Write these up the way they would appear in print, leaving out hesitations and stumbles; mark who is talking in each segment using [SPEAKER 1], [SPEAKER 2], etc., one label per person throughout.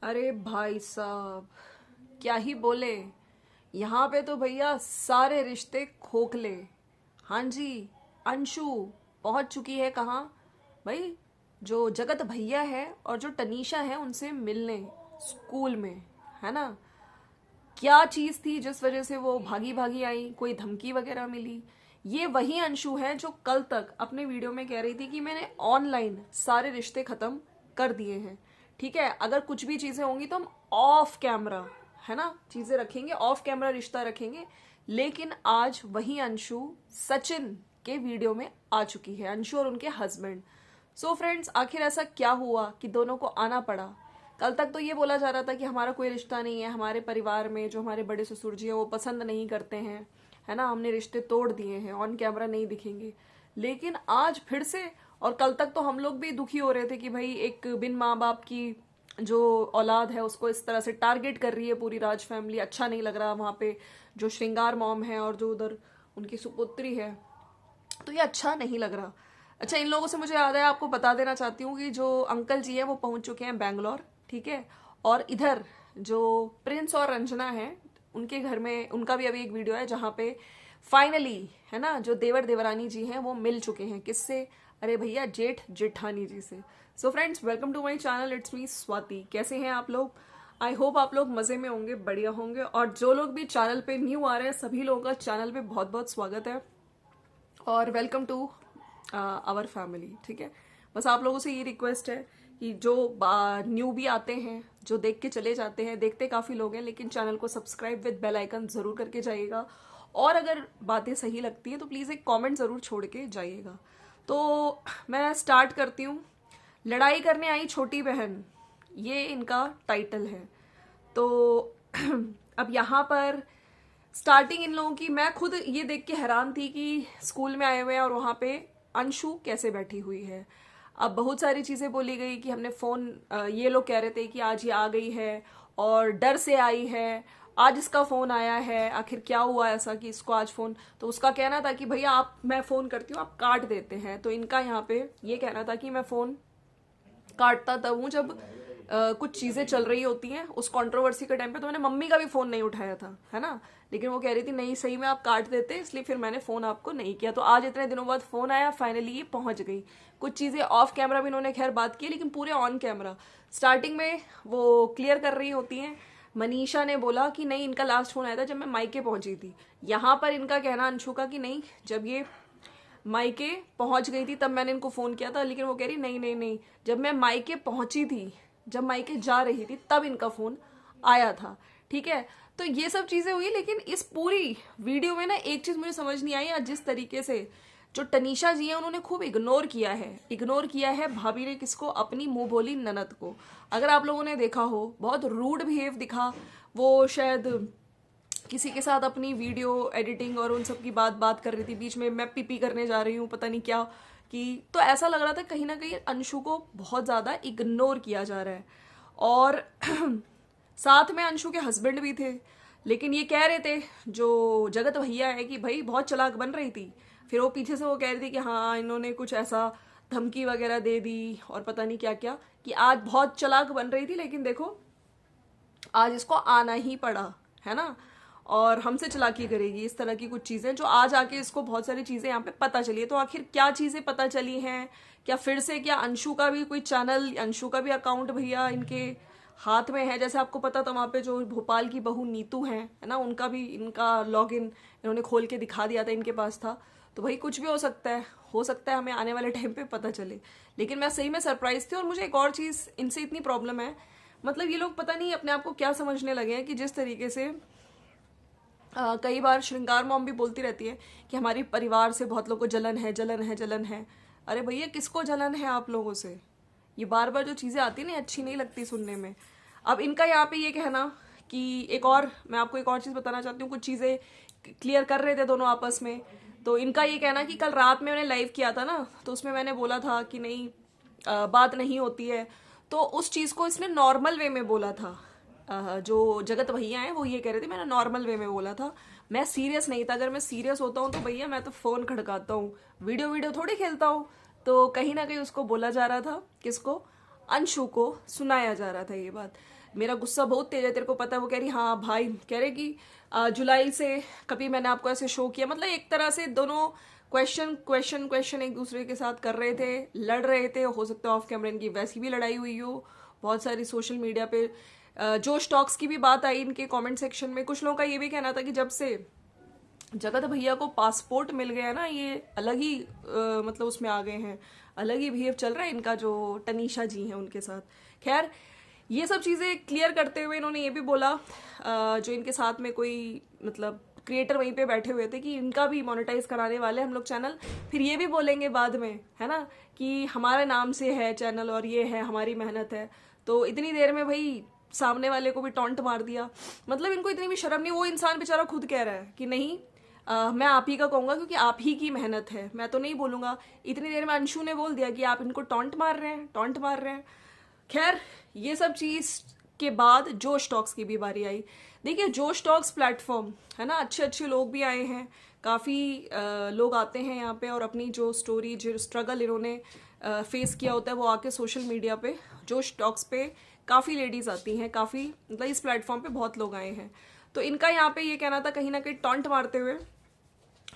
[SPEAKER 1] अरे भाई साहब, क्या ही बोले। यहाँ पे तो भैया सारे रिश्ते खोखले। हाँ जी। अंशु पहुंच चुकी है कहाँ भाई? जो जगत भैया है और जो तनीषा है उनसे मिलने स्कूल में, है ना। क्या चीज थी जिस वजह से वो भागी भागी आई? कोई धमकी वगैरह मिली? ये वही अंशु है जो कल तक अपने वीडियो में कह रही थी कि मैंने ऑनलाइन सारे रिश्ते खत्म कर दिए हैं। ठीक है, अगर कुछ भी चीजें होंगी तो हम ऑफ कैमरा, है ना, चीजें रखेंगे, ऑफ कैमरा रिश्ता रखेंगे। लेकिन आज वही अंशु सचिन के वीडियो में आ चुकी है, अंशु और उनके हस्बैंड। सो फ्रेंड्स, आखिर ऐसा क्या हुआ कि दोनों को आना पड़ा? कल तक तो ये बोला जा रहा था कि हमारा कोई रिश्ता नहीं है, हमारे परिवार में जो हमारे बड़े ससुर जी हैं वो पसंद नहीं करते हैं, है ना, हमने रिश्ते तोड़ दिए हैं, ऑन कैमरा नहीं दिखेंगे। लेकिन आज फिर से, और कल तक तो हम लोग भी दुखी हो रहे थे कि भाई एक बिन माँ बाप की जो औलाद है उसको इस तरह से टारगेट कर रही है पूरी राज फैमिली, अच्छा नहीं लग रहा। वहाँ पे जो श्रृंगार मॉम है और जो उधर उनकी सुपुत्री है, तो ये अच्छा नहीं लग रहा। अच्छा, इन लोगों से मुझे याद है आपको बता देना चाहती हूँ कि जो अंकल जी हैं वो पहुंच चुके हैं बैंगलोर। ठीक है, और इधर जो प्रिंस और रंजना है उनके घर में उनका भी अभी एक वीडियो है जहाँ पे फाइनली, है ना, जो देवर देवरानी जी हैं वो मिल चुके हैं। किससे? अरे भैया, जेठ जेठानी जी से। So friends, welcome to my channel, it's me Swati. कैसे हैं आप लोग? आई होप आप लोग मजे में होंगे, बढ़िया होंगे। और जो लोग भी चैनल पे न्यू आ रहे हैं सभी लोगों का चैनल पे बहुत बहुत स्वागत है और वेलकम टू आवर फैमिली। ठीक है, बस आप लोगों से ये रिक्वेस्ट है कि जो न्यू भी आते हैं, जो देख के चले जाते हैं, देखते काफ़ी लोग हैं, लेकिन चैनल को सब्सक्राइब विद बेल आइकन ज़रूर करके जाइएगा। और अगर बातें सही लगती हैं तो प्लीज़ एक कमेंट ज़रूर छोड़ के जाइएगा। तो मैं स्टार्ट करती हूँ। लड़ाई करने आई छोटी बहन, ये इनका टाइटल है। तो अब यहाँ पर स्टार्टिंग इन लोगों की, मैं खुद ये देख के हैरान थी कि स्कूल में आए हुए हैं और वहाँ पे अंशु कैसे बैठी हुई है। अब बहुत सारी चीज़ें बोली गई कि हमने फ़ोन, ये लोग कह रहे थे कि आज ये आ गई है और डर से आई है, आज इसका फ़ोन आया है, आखिर क्या हुआ ऐसा कि इसको आज फ़ोन। तो उसका कहना था कि भैया आप, मैं फ़ोन करती हूँ आप काट देते हैं। तो इनका यहाँ पे ये कहना था कि मैं फ़ोन काटता तब हूँ जब कुछ चीज़ें चल रही होती हैं। उस कंट्रोवर्सी के टाइम पे तो मैंने मम्मी का भी फ़ोन नहीं उठाया था, है ना, लेकिन वो कह रही थी नहीं सही में आप काट देते, इसलिए फिर मैंने फ़ोन आपको नहीं किया। तो आज इतने दिनों बाद फ़ोन आया, फाइनली ये पहुंच गई। कुछ चीज़ें ऑफ कैमरा भी इन्होंने खैर बात की, लेकिन पूरे ऑन कैमरा स्टार्टिंग में वो क्लियर कर रही होती हैं। मनीषा ने बोला कि नहीं, इनका लास्ट फ़ोन आया था जब मैं मायके पहुंची थी। यहाँ पर इनका कहना अंशु का कि नहीं, जब ये मायके पहुंच गई थी तब मैंने इनको फ़ोन किया था। लेकिन वो कह रही नहीं नहीं नहीं, जब मैं मायके पहुंची थी, जब मायके जा रही थी तब इनका फ़ोन आया था। ठीक है, तो ये सब चीज़ें हुई। लेकिन इस पूरी वीडियो में ना एक चीज़ मुझे समझ नहीं आई, आज जिस तरीके से जो तनीषा जी हैं उन्होंने खूब इग्नोर किया है भाभी ने किसको? अपनी मुंह बोली ननद को। अगर आप लोगों ने देखा हो, बहुत रूड बिहेव दिखा। वो शायद किसी के साथ अपनी वीडियो एडिटिंग और उन सब की बात कर रही थी, बीच में मैं पीपी करने जा रही हूँ, पता नहीं क्या कि। तो ऐसा लग रहा था कहीं ना कहीं अंशु को बहुत ज़्यादा इग्नोर किया जा रहा है। और साथ में अंशु के हस्बैंड भी थे, लेकिन ये कह रहे थे जो जगत भैया है कि भाई बहुत चालाक बन रही थी। फिर वो पीछे से वो कह रही थी कि हाँ इन्होंने कुछ ऐसा धमकी वगैरह दे दी और पता नहीं क्या क्या, कि आज बहुत चालाक बन रही थी लेकिन देखो आज इसको आना ही पड़ा, है ना, और हमसे चालाकी करेगी, इस तरह की कुछ चीज़ें जो आज आके इसको बहुत सारी चीज़ें यहाँ पे पता चली है। तो आखिर क्या चीज़ें पता चली हैं? क्या फिर से, क्या अंशु का भी कोई चैनल, अंशु का भी अकाउंट भैया इनके हाथ में है? जैसे आपको पता था वहाँ पे जो भोपाल की बहू नीतू है ना, उनका भी इनका लॉगिन इन्होंने खोल के दिखा दिया था, इनके पास था। तो भाई कुछ भी हो सकता है हमें आने वाले टाइम पे पता चले। लेकिन मैं सही में सरप्राइज थी। और मुझे एक और चीज़ इनसे इतनी प्रॉब्लम है, मतलब ये लोग पता नहीं अपने आप को क्या समझने लगे हैं कि जिस तरीके से कई बार श्रृंगार मॉम भी बोलती रहती है कि हमारी परिवार से बहुत लोगों को जलन है, जलन है, जलन है। अरे भैया, किसको जलन है आप लोगों से? ये बार बार जो चीज़ें आती है ना, अच्छी नहीं लगती सुनने में। अब इनका यहाँ पे ये कहना कि एक और, मैं आपको एक और चीज़ बताना चाहती हूँ, कुछ चीज़ें क्लियर कर रहे थे दोनों आपस में। तो इनका ये कहना कि कल रात में मैंने लाइव किया था ना, तो उसमें मैंने बोला था कि नहीं बात नहीं होती है। तो उस चीज़ को इसने नॉर्मल वे में बोला था। जो जगत भैया हैं वो ये कह रहे थे मैंने नॉर्मल वे में बोला था, मैं सीरियस नहीं था। अगर मैं सीरियस होता हूँ तो भैया मैं तो फ़ोन खड़काता हूँ, वीडियो थोड़ी खेलता हूँ। तो कहीं ना कहीं उसको बोला जा रहा था, किसको? अंशु को सुनाया जा रहा था ये बात। मेरा गुस्सा बहुत तेज है, तेरे को पता है। वो कह रही हाँ भाई, कह रहे कि जुलाई से कभी मैंने आपको ऐसे शो किया। मतलब एक तरह से दोनों क्वेश्चन क्वेश्चन क्वेश्चन एक दूसरे के साथ कर रहे थे, लड़ रहे थे। हो सकता है ऑफ कैमरा इनकी वैसी भी लड़ाई हुई हो। बहुत सारी सोशल मीडिया पे जो स्टॉक्स की भी बात आई इनके कमेंट सेक्शन में। कुछ लोगों का ये भी कहना था कि जब से जगत भैया को पासपोर्ट मिल गया ना, ये अलग ही मतलब उसमें आ गए हैं, अलग ही बिहेव चल रहा है इनका, जो तनीषा जी हैं उनके साथ। खैर, ये सब चीज़ें क्लियर करते हुए इन्होंने ये भी बोला, जो इनके साथ में कोई मतलब क्रिएटर वहीं पे बैठे हुए थे, कि इनका भी मोनेटाइज कराने वाले हम लोग चैनल। फिर ये भी बोलेंगे बाद में, है ना, कि हमारे नाम से है चैनल और ये है हमारी मेहनत है। तो इतनी देर में भाई सामने वाले को भी टॉन्ट मार दिया। मतलब इनको इतनी भी शर्म नहीं। वो इंसान बेचारा खुद कह रहा है कि नहीं, मैं आप ही का कहूंगा क्योंकि आप ही की मेहनत है, मैं तो नहीं बोलूंगा। इतनी देर में अंशु ने बोल दिया कि आप इनको टॉन्ट मार रहे हैं, टॉन्ट मार रहे हैं। खैर, ये सब चीज के बाद जो स्टॉक्स की भी बारी आई। देखिए, जो स्टॉक्स प्लेटफॉर्म है ना, अच्छे अच्छे लोग भी आए हैं, काफ़ी लोग आते हैं यहाँ पे और अपनी जो स्टोरी, जो स्ट्रगल इन्होंने फेस किया होता है वो आके सोशल मीडिया पे, जो स्टॉक्स पे काफ़ी लेडीज़ आती हैं, काफ़ी मतलब इस प्लेटफॉर्म पे बहुत लोग आए हैं। तो इनका यहाँ पे ये कहना था कहीं ना कहीं टॉन्ट मारते हुए,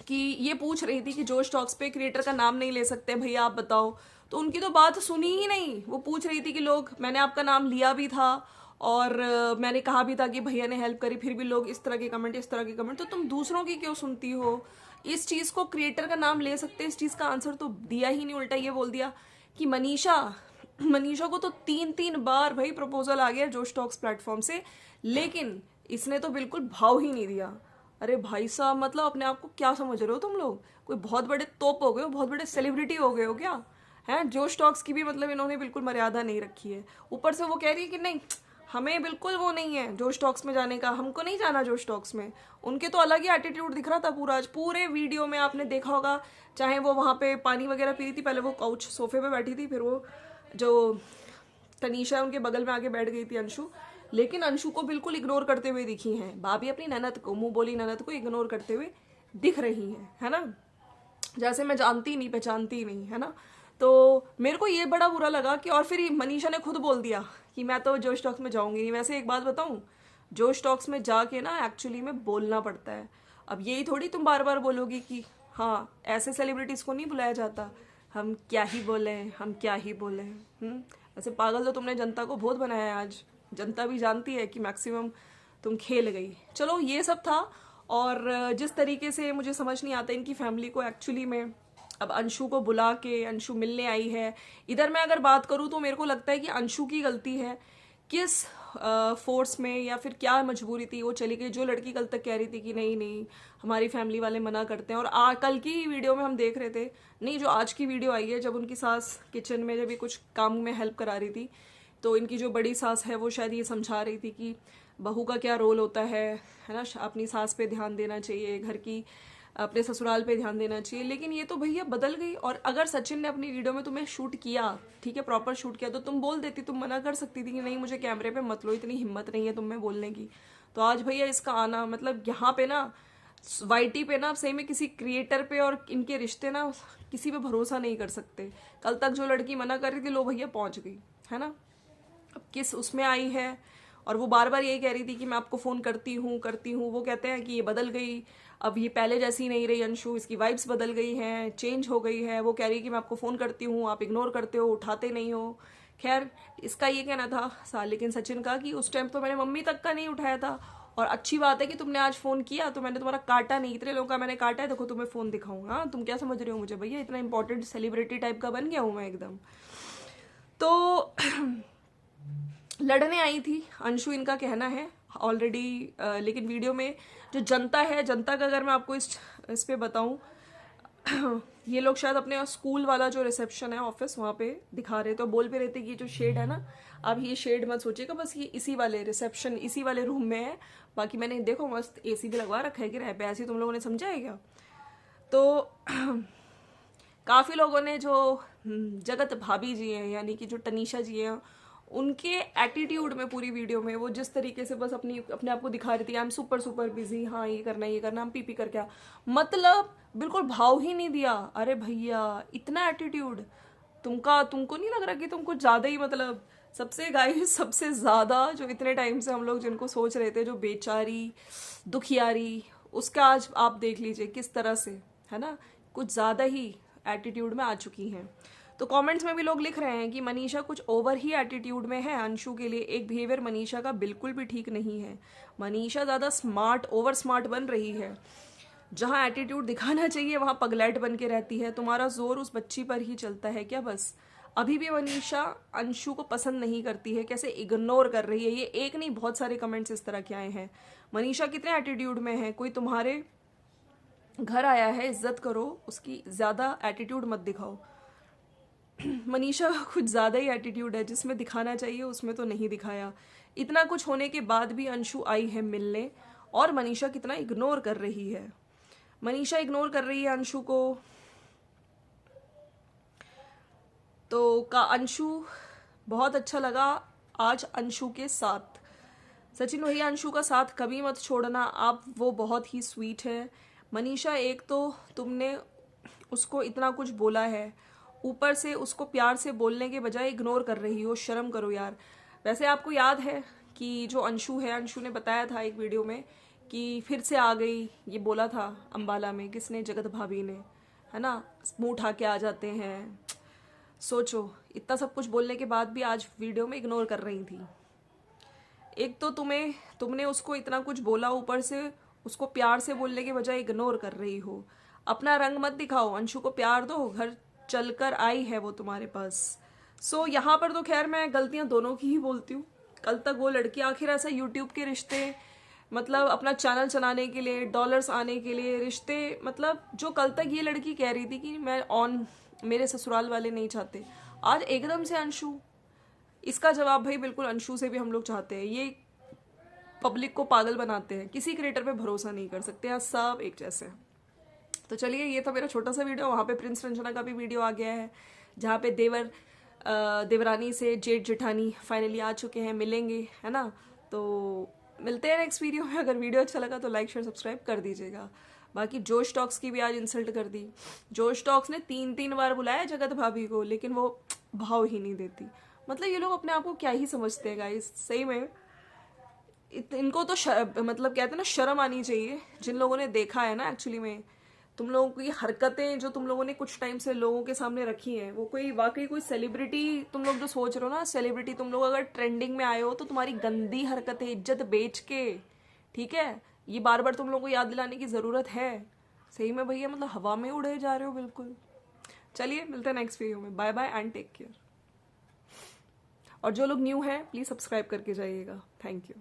[SPEAKER 1] कि ये पूछ रही थी कि जो स्टॉक्स पे क्रिएटर का नाम नहीं ले सकते भैया आप बताओ। तो उनकी तो बात सुनी ही नहीं। वो पूछ रही थी कि लोग, मैंने आपका नाम लिया भी था और मैंने कहा भी था कि भैया ने हेल्प करी, फिर भी लोग इस तरह के कमेंट, इस तरह के कमेंट। तो तुम दूसरों की क्यों सुनती हो? इस चीज़ को क्रिएटर का नाम ले सकते, इस चीज़ का आंसर तो दिया ही नहीं। उल्टा ये बोल दिया कि मनीषा को तो 3-3 बार भाई प्रपोजल आ गया जो स्टॉक्स प्लेटफॉर्म से, लेकिन इसने तो बिल्कुल भाव ही नहीं दिया। अरे भाई साहब, मतलब अपने आप को क्या समझ रहे हो तुम लोग? कोई बहुत बड़े तोप हो गए हो, बहुत बड़े सेलिब्रिटी हो गए हो क्या? हैं, जो स्टॉक्स की भी मतलब इन्होंने बिल्कुल मर्यादा नहीं रखी है। ऊपर से वो कह रही है कि नहीं, हमें बिल्कुल वो नहीं है जो स्टॉक्स में जाने का, हमको नहीं जाना जो स्टॉक्स में। उनके तो अलग ही एटीट्यूड दिख रहा था पूरा। आज पूरे वीडियो में आपने देखा होगा, चाहे वो वहाँ पे पानी वगैरह पी रही थी, पहले वो काउच सोफे पे बैठी थी, फिर वो जो तनीषा उनके बगल में आके बैठ गई थी अंशु, लेकिन अंशु को बिल्कुल इग्नोर करते हुए दिखी हैं। भाभी अपनी ननद को, मुंह बोली ननद को इग्नोर करते हुए दिख रही हैं, है ना, जैसे मैं जानती नहीं पहचानती नहीं, है ना। तो मेरे को ये बड़ा बुरा लगा कि, और फिर मनीषा ने खुद बोल दिया कि मैं तो जो स्टॉक्स में जाऊंगी नहीं। वैसे एक बात बताऊं, जो स्टॉक्स में जाके ना एक्चुअली में बोलना पड़ता है। अब यही थोड़ी तुम बार बार बोलोगी कि हाँ ऐसे सेलिब्रिटीज को नहीं बुलाया जाता, हम क्या ही बोले, हम क्या ही बोले। ऐसे पागल तो तुमने जनता को बहुत बनाया है आज। जनता भी जानती है कि मैक्सिमम तुम खेल गई। चलो, ये सब था। और जिस तरीके से मुझे समझ नहीं आता इनकी फैमिली को एक्चुअली में, अब अंशु को बुला के अंशु मिलने आई है। इधर मैं अगर बात करूँ तो मेरे को लगता है कि अंशु की गलती है। किस फोर्स में या फिर क्या मजबूरी थी वो चली गई। जो लड़की कल तक कह रही थी कि नहीं नहीं हमारी फैमिली वाले मना करते हैं, और कल की वीडियो में हम देख रहे थे, नहीं जो आज की वीडियो आई है, जब उनकी सास किचन में जब ये कुछ काम में हेल्प करा रही थी, तो इनकी जो बड़ी सास है वो शायद ये समझा रही थी कि बहू का क्या रोल होता है ना, अपनी सास पे ध्यान देना चाहिए, घर की अपने ससुराल पे ध्यान देना चाहिए। लेकिन ये तो भैया बदल गई। और अगर सचिन ने अपनी वीडियो में तुम्हें शूट किया, ठीक है, प्रॉपर शूट किया, तो तुम बोल देती, तुम मना कर सकती थी कि नहीं मुझे कैमरे पे मत लो, इतनी हिम्मत नहीं है तुम में बोलने की। तो आज भैया इसका आना, मतलब यहाँ पे ना वाईटी पे ना सही में किसी क्रिएटर पे और इनके रिश्ते ना किसी पे भरोसा नहीं कर सकते। कल तक जो लड़की मना कर रही थी, लो भैया पहुंच गई, है ना। अब किस उसमें आई है, और वो बार बार यही कह रही थी कि मैं आपको फ़ोन करती हूँ। वो कहते हैं कि ये बदल गई, अब ये पहले जैसी नहीं रही अंशु, इसकी वाइब्स बदल गई हैं, चेंज हो गई है। वो कह रही है कि मैं आपको फ़ोन करती हूँ, आप इग्नोर करते हो, उठाते नहीं हो। खैर, इसका ये कहना था लेकिन सचिन का कि उस टाइम तो मैंने मम्मी तक का नहीं उठाया था, और अच्छी बात है कि तुमने आज फ़ोन किया तो मैंने तुम्हारा काटा नहीं, इतने लोगों का मैंने काटा है, देखो तुम्हें फ़ोन दिखाऊँ। हाँ, तुम क्या समझ रहे हो मुझे भैया, इतना इंपॉर्टेंट सेलिब्रिटी टाइप का बन गया हूँ मैं एकदम। तो लड़ने आई थी अंशु, इनका कहना है ऑलरेडी। लेकिन वीडियो में जो जनता है, जनता का अगर मैं आपको इस पे बताऊं, ये लोग शायद अपने स्कूल वाला जो रिसेप्शन है ऑफिस, वहाँ पे दिखा रहे थे, तो बोल भी रहे थे कि ये जो शेड है ना, अब ये शेड मत सोचिएगा, बस ये इसी वाले रिसेप्शन, इसी वाले रूम में है। बाकी मैंने देखो मस्त एसी भी लगवा रखा है कि रह पे, ऐसे तुम लोगों ने समझा है क्या? तो काफ़ी लोगों ने, जो जगत भाभी जी हैं यानी कि जो तनीषा जी हैं, उनके एटीट्यूड में पूरी वीडियो में वो जिस तरीके से बस अपने आप को दिखा रही थी, आई एम सुपर बिजी, हाँ ये करना हम पी कर क्या, मतलब बिल्कुल भाव ही नहीं दिया। अरे भैया, इतना एटीट्यूड, तुमको नहीं लग रहा कि तुम कुछ ज्यादा ही मतलब सबसे गाइस सबसे ज्यादा जो इतने टाइम से हम लोग जिनको सोच रहे थे, जो बेचारी दुखियारी, उसका आज आप देख लीजिए किस तरह से, है ना, कुछ ज्यादा ही एटीट्यूड में आ चुकी हैं। तो कमेंट्स में भी लोग लिख रहे हैं कि मनीषा कुछ ओवर ही एटीट्यूड में है अंशु के लिए। एक बिहेवियर मनीषा का बिल्कुल भी ठीक नहीं है। मनीषा ज़्यादा स्मार्ट, ओवर स्मार्ट बन रही है। जहाँ एटीट्यूड दिखाना चाहिए वहाँ पगलैट बन के रहती है। तुम्हारा जोर उस बच्ची पर ही चलता है क्या बस? अभी भी मनीषा अंशु को पसंद नहीं करती है, कैसे इग्नोर कर रही है। ये एक नहीं, बहुत सारे कमेंट्स इस तरह के आए हैं। मनीषा कितने एटीट्यूड में है, कोई तुम्हारे घर आया है, इज्जत करो उसकी, ज़्यादा एटीट्यूड मत दिखाओ। मनीषा का कुछ ज़्यादा ही एटीट्यूड है, जिसमें दिखाना चाहिए उसमें तो नहीं दिखाया। इतना कुछ होने के बाद भी अंशु आई है मिलने, और मनीषा कितना इग्नोर कर रही है। मनीषा इग्नोर कर रही है अंशु को। तो का अंशु बहुत अच्छा लगा आज अंशु के साथ। सचिन भैया अंशु का साथ कभी मत छोड़ना आप, वो बहुत ही स्वीट है। मनीषा एक तो तुमने उसको इतना कुछ बोला है, ऊपर से उसको प्यार से बोलने के बजाय इग्नोर कर रही हो, शर्म करो यार। वैसे आपको याद है कि जो अंशु है, अंशु ने बताया था एक वीडियो में कि फिर से आ गई, ये बोला था अंबाला में, किसने, जगत भाभी ने, है ना, मुंह उठा के आ जाते हैं। सोचो इतना सब कुछ बोलने के बाद भी आज वीडियो में इग्नोर कर रही थी। एक तो तुमने उसको इतना कुछ बोला, ऊपर से उसको प्यार से बोलने के बजाय इग्नोर कर रही हो। अपना रंग मत दिखाओ, अंशु को प्यार दो, घर चलकर आई है वो तुम्हारे पास। सो यहाँ पर तो खैर मैं गलतियां दोनों की ही बोलती हूँ। कल तक वो लड़की, आखिर ऐसा यूट्यूब के रिश्ते, मतलब अपना चैनल चलाने के लिए, डॉलर्स आने के लिए रिश्ते, मतलब जो कल तक ये लड़की कह रही थी कि मैं मेरे ससुराल वाले नहीं चाहते, आज एकदम से अंशु। इसका जवाब भाई बिल्कुल अंशु से भी हम लोग चाहते हैं। ये पब्लिक को पागल बनाते हैं, किसी क्रिएटर पे भरोसा नहीं कर सकते हैं, सब एक जैसे हैं। तो चलिए, ये था मेरा छोटा सा वीडियो। वहाँ पे प्रिंस रंजना का भी वीडियो आ गया है, जहाँ पे देवरानी से जेठ जेठानी फाइनली आ चुके हैं, मिलेंगे, है ना। तो मिलते हैं नेक्स्ट वीडियो में। अगर वीडियो अच्छा लगा तो लाइक शेयर सब्सक्राइब कर दीजिएगा। बाकी जोश टॉक्स की भी आज इंसल्ट कर दी। जोश टॉक्स ने 3 बार बुलाया जगत भाभी को, लेकिन वो भाव ही नहीं देती। मतलब ये लोग अपने आप को क्या ही समझते हैं गाइस, सही में। इनको तो मतलब कहते हैं ना, शर्म आनी चाहिए। जिन लोगों ने देखा है ना एक्चुअली में, तुम लोगों की हरकतें जो तुम लोगों ने कुछ टाइम से लोगों के सामने रखी हैं, वो कोई वाकई कोई सेलिब्रिटी, तुम लोग जो सोच रहे हो ना सेलिब्रिटी, तुम लोग अगर ट्रेंडिंग में आए हो तो तुम्हारी गंदी हरकतें इज्जत बेच के, ठीक है, ये बार बार तुम लोगों को याद दिलाने की जरूरत है? सही में भैया, मतलब हवा में उड़े जा रहे हो बिल्कुल। चलिए मिलते हैं नेक्स्ट वीडियो में। Bye bye and take care. और जो लोग न्यू हैं प्लीज सब्सक्राइब करके जाइएगा। Thank you.